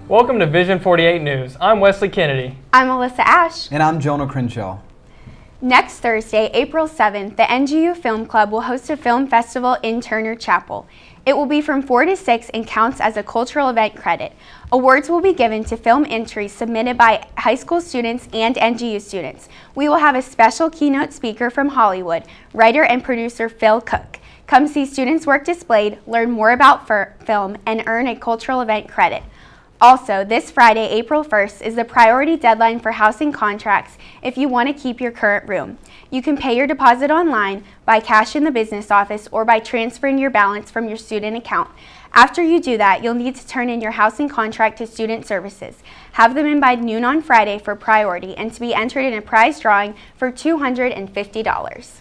Welcome to Vision 48 News. I'm Wesley Kennedy. I'm Alyssa Ashe. And I'm Jonah Crenshaw. Next Thursday, April 7th, the NGU Film Club will host a film festival in Turner Chapel. It will be from 4 to 6 and counts as a cultural event credit. Awards will be given to film entries submitted by high school students and NGU students. We will have a special keynote speaker from Hollywood, writer and producer Phil Cook. Come see students' work displayed, learn more about film, and earn a cultural event credit. Also, this Friday, April 1st, is the priority deadline for housing contracts if you want to keep your current room. You can pay your deposit online, by cash in the business office, or by transferring your balance from your student account. After you do that, you'll need to turn in your housing contract to Student Services. Have them in by noon on Friday for priority and to be entered in a prize drawing for $250.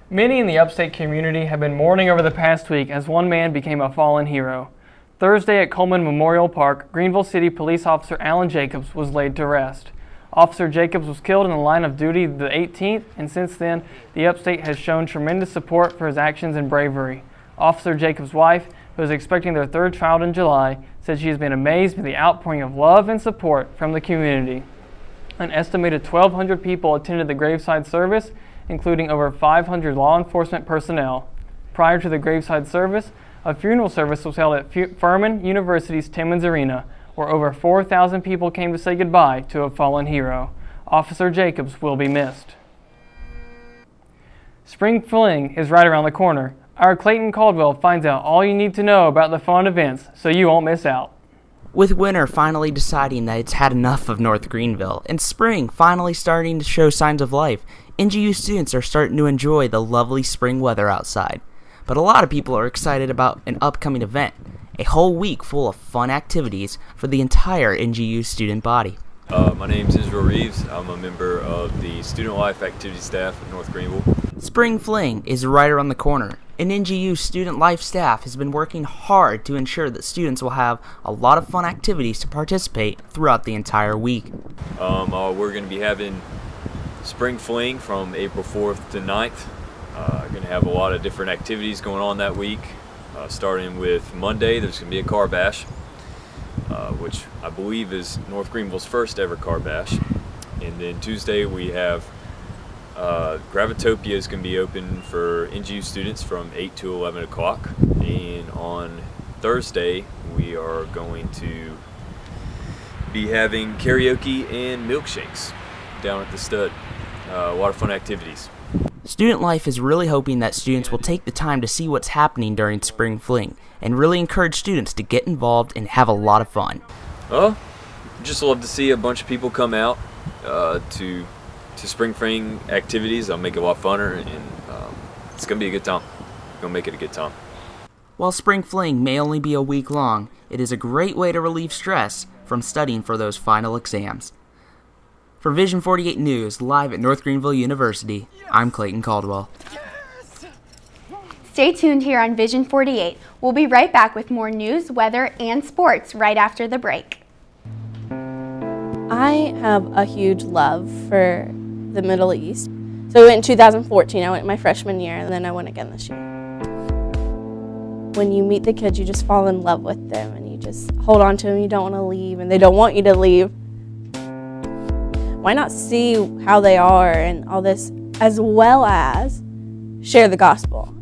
Many in the upstate community have been mourning over the past week as one man became a fallen hero. Thursday at Coleman Memorial Park, Greenville City Police Officer Alan Jacobs was laid to rest. Officer Jacobs was killed in the line of duty the 18th, and since then, the upstate has shown tremendous support for his actions and bravery. Officer Jacobs' wife, who is expecting their third child in July, said she has been amazed by the outpouring of love and support from the community. An estimated 1,200 people attended the graveside service, including over 500 law enforcement personnel. Prior to the graveside service, a funeral service was held at Furman University's Timmons Arena, where over 4,000 people came to say goodbye to a fallen hero. Officer Jacobs will be missed. Spring Fling is right around the corner. Our Clayton Caldwell finds out all you need to know about the fun events so you won't miss out. With winter finally deciding that it's had enough of North Greenville, and spring finally starting to show signs of life, NGU students are starting to enjoy the lovely spring weather outside. But a lot of people are excited about an upcoming event, a whole week full of fun activities for the entire NGU student body. My name is Reeves. I'm a member of the Student Life Activity staff at North Greenville. Spring Fling is right around the corner, and NGU Student Life staff has been working hard to ensure that students will have a lot of fun activities to participate throughout the entire week. We're going to be having Spring Fling from April 4th to 9th. Going to have a lot of different activities going on that week. Starting with Monday, there's going to be a car bash, which I believe is North Greenville's first ever car bash. And then Tuesday we have Gravitopia is going to be open for NGU students from 8 to 11 o'clock. And on Thursday we are going to be having karaoke and milkshakes down at the Stud. A lot of fun activities. Student Life is really hoping that students will take the time to see what's happening during Spring Fling and really encourage students to get involved and have a lot of fun. Just love to see a bunch of people come out to Spring Fling activities. I'll make it a lot funner, and it's going to be a good time. Going to make it a good time. While Spring Fling may only be a week long, it is a great way to relieve stress from studying for those final exams. For Vision 48 News, live at North Greenville University, I'm Clayton Caldwell. Stay tuned here on Vision 48. We'll be right back with more news, weather, and sports right after the break. I have a huge love for the Middle East. So we went in 2014, I went my freshman year, and then I went again this year. When you meet the kids, you just fall in love with them, and you just hold on to them, you don't want to leave, and they don't want you to leave. Why not see how they are and all this, as well as share the gospel?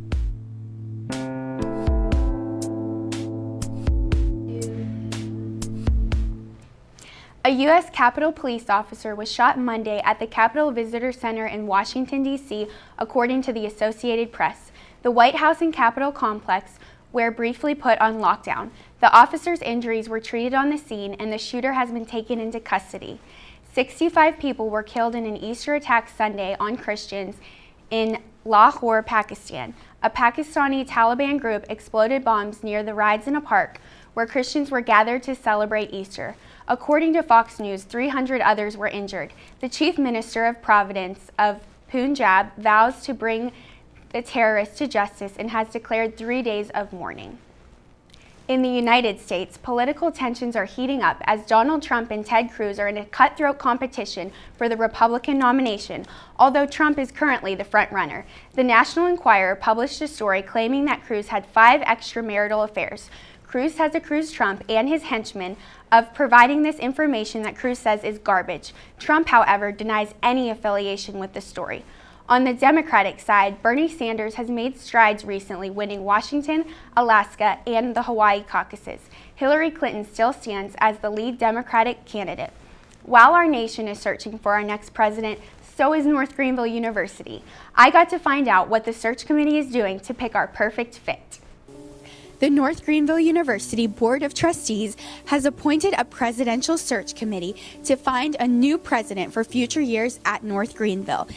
A U.S. Capitol Police officer was shot Monday at the Capitol Visitor Center in Washington, D.C., according to the Associated Press. The White House and Capitol complex were briefly put on lockdown. The officer's injuries were treated on the scene, and the shooter has been taken into custody. 65 people were killed in an Easter attack Sunday on Christians in Lahore, Pakistan. A Pakistani Taliban group exploded bombs near the rides in a park where Christians were gathered to celebrate Easter. According to Fox News, 300 others were injured. The chief minister of Providence of Punjab vows to bring the terrorists to justice and has declared 3 days of mourning. In the United States, political tensions are heating up as Donald Trump and Ted Cruz are in a cutthroat competition for the Republican nomination, although Trump is currently the front-runner. The National Enquirer published a story claiming that Cruz had 5 extramarital affairs. Cruz has accused Trump and his henchmen of providing this information that Cruz says is garbage. Trump, however, denies any affiliation with the story. On the Democratic side, Bernie Sanders has made strides recently, winning Washington, Alaska, and the Hawaii caucuses. Hillary Clinton still stands as the lead Democratic candidate. While our nation is searching for our next president, so is North Greenville University. I got to find out what the search committee is doing to pick our perfect fit. The North Greenville University Board of Trustees has appointed a presidential search committee to find a new president for future years at North Greenville.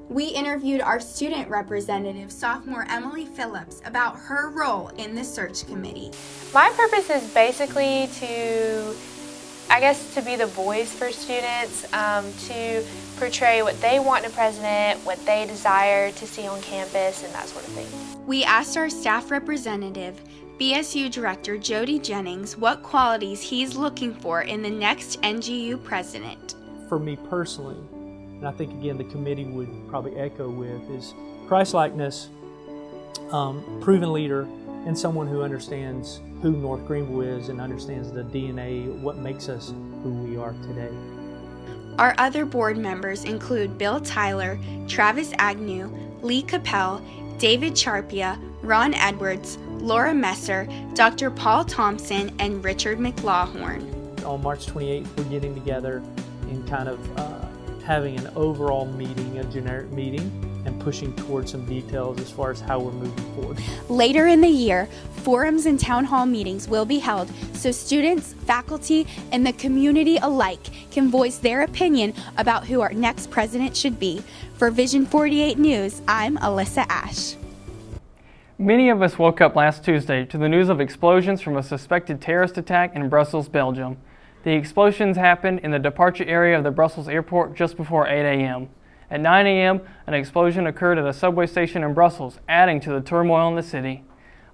We interviewed our student representative, sophomore Emily Phillips, about her role in the search committee. My purpose is basically to be the voice for students, to portray what they want in a president, what they desire to see on campus, and that sort of thing. We asked our staff representative, BSU Director Jody Jennings, what qualities he's looking for in the next NGU president. For me personally, and I think again the committee would probably echo with, is Christ-likeness, proven leader, and someone who understands who North Greenville is and understands the DNA, what makes us who we are today. Our other board members include Bill Tyler, Travis Agnew, Lee Capel, David Charpia, Ron Edwards, Laura Messer, Dr. Paul Thompson, and Richard McLawhorn. On March 28th, we're getting together and kind of having an overall meeting, a generic meeting, and pushing towards some details as far as how we're moving forward. Later in the year, forums and town hall meetings will be held so students, faculty, and the community alike can voice their opinion about who our next president should be. For Vision 48 News, I'm Alyssa Ashe. Many of us woke up last Tuesday to the news of explosions from a suspected terrorist attack in Brussels, Belgium. The explosions happened in the departure area of the Brussels airport just before 8 a.m. At 9 a.m., an explosion occurred at a subway station in Brussels, adding to the turmoil in the city.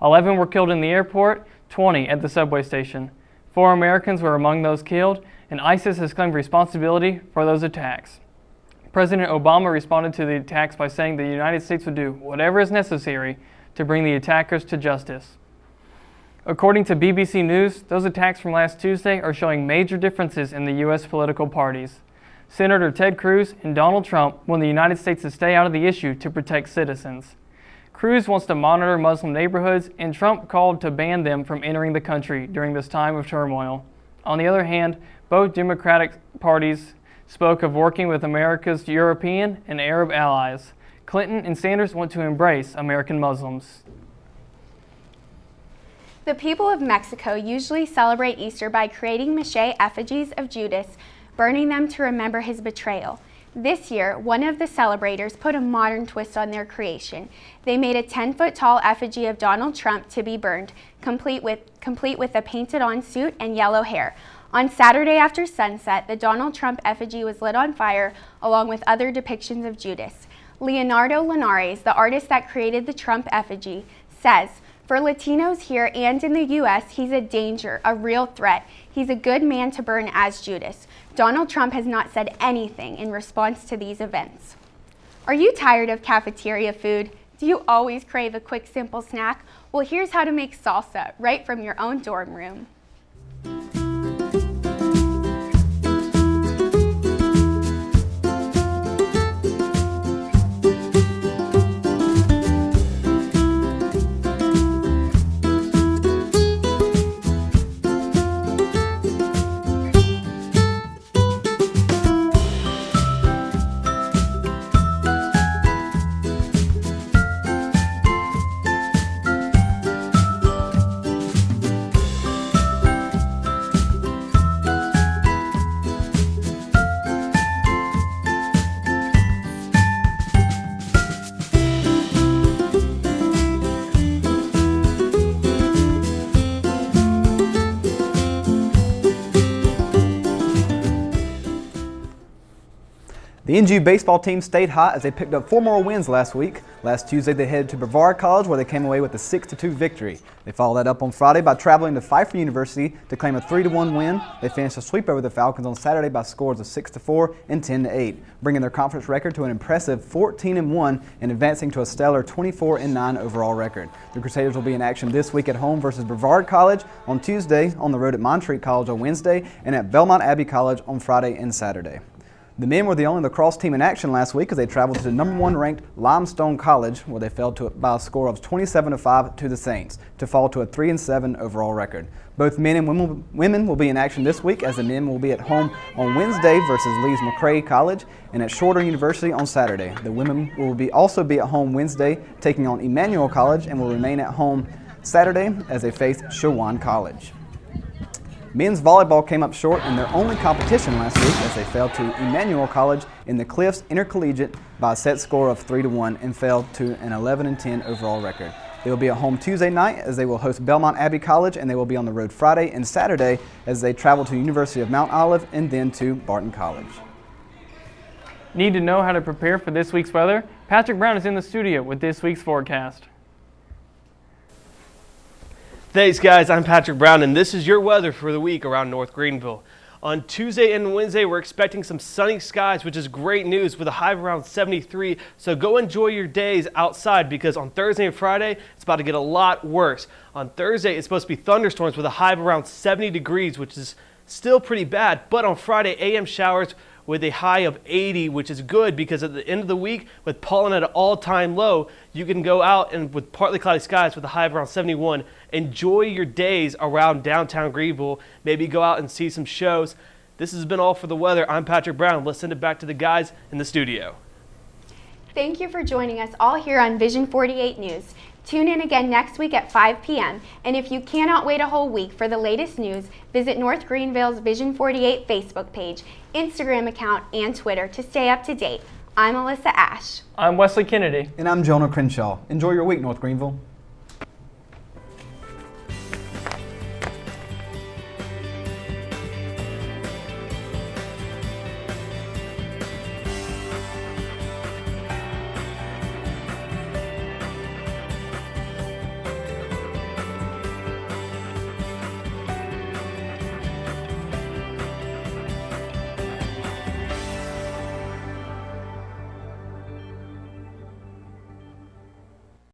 11 were killed in the airport, 20 at the subway station. 4 Americans were among those killed, and ISIS has claimed responsibility for those attacks. President Obama responded to the attacks by saying the United States would do whatever is necessary to bring the attackers to justice. According to BBC News, those attacks from last Tuesday are showing major differences in the U.S. political parties. Senator Ted Cruz and Donald Trump want the United States to stay out of the issue to protect citizens. Cruz wants to monitor Muslim neighborhoods, and Trump called to ban them from entering the country during this time of turmoil. On the other hand, both Democratic parties spoke of working with America's European and Arab allies. Clinton and Sanders want to embrace American Muslims. The people of Mexico usually celebrate Easter by creating mache effigies of Judas, burning them to remember his betrayal. This year, one of the celebrators put a modern twist on their creation. They made a 10-foot-tall effigy of Donald Trump to be burned, complete with a painted-on suit and yellow hair. On Saturday after sunset, the Donald Trump effigy was lit on fire, along with other depictions of Judas. Leonardo Linares, the artist that created the Trump effigy, says, "For Latinos here and in the U.S., he's a danger, a real threat. He's a good man to burn as Judas. Donald Trump has not said anything in response to these events." Are you tired of cafeteria food? Do you always crave a quick, simple snack? Well, here's how to make salsa right from your own dorm room. The NGU baseball team stayed hot as they picked up 4 more wins last week. Last Tuesday, they headed to Brevard College where they came away with a 6-2 victory. They followed that up on Friday by traveling to Pfeiffer University to claim a 3-1 win. They finished a sweep over the Falcons on Saturday by scores of 6-4 and 10-8, bringing their conference record to an impressive 14-1 and advancing to a stellar 24-9 overall record. The Crusaders will be in action this week at home versus Brevard College on Tuesday, on the road at Montreat College on Wednesday, and at Belmont Abbey College on Friday and Saturday. The men were the only lacrosse team in action last week as they traveled to the #1 ranked Limestone College, where they fell by a score of 27-5 to the Saints, to fall to a 3-7 overall record. Both men and women will be in action this week, as the men will be at home on Wednesday versus Lee's McRae College and at Shorter University on Saturday. The women will also be at home Wednesday, taking on Emmanuel College, and will remain at home Saturday as they face Chowan College. Men's volleyball came up short in their only competition last week as they fell to Emmanuel College in the Cliffs Intercollegiate by a set score of 3-1 and fell to an 11-10 overall record. They will be at home Tuesday night as they will host Belmont Abbey College, and they will be on the road Friday and Saturday as they travel to University of Mount Olive and then to Barton College. Need to know how to prepare for this week's weather? Patrick Brown is in the studio with this week's forecast. Thanks, guys. I'm Patrick Brown, and this is your weather for the week around North Greenville. On Tuesday and Wednesday, we're expecting some sunny skies, which is great news, with a high of around 73. So go enjoy your days outside, because on Thursday and Friday, it's about to get a lot worse. On Thursday, it's supposed to be thunderstorms with a high of around 70 degrees, which is still pretty bad. But on Friday, AM showers with a high of 80, which is good, because at the end of the week, with pollen at an all-time low, you can go out and with partly cloudy skies with a high of around 71, enjoy your days around downtown Greenville. Maybe go out and see some shows. This has been all for the weather. I'm Patrick Brown. Let's send it back to the guys in the studio. Thank you for joining us all here on Vision 48 News. Tune in again next week at 5 p.m. And if you cannot wait a whole week for the latest news, visit North Greenville's Vision 48 Facebook page, Instagram account, and Twitter to stay up to date. I'm Alyssa Ashe. I'm Wesley Kennedy. And I'm Jonah Crenshaw. Enjoy your week, North Greenville.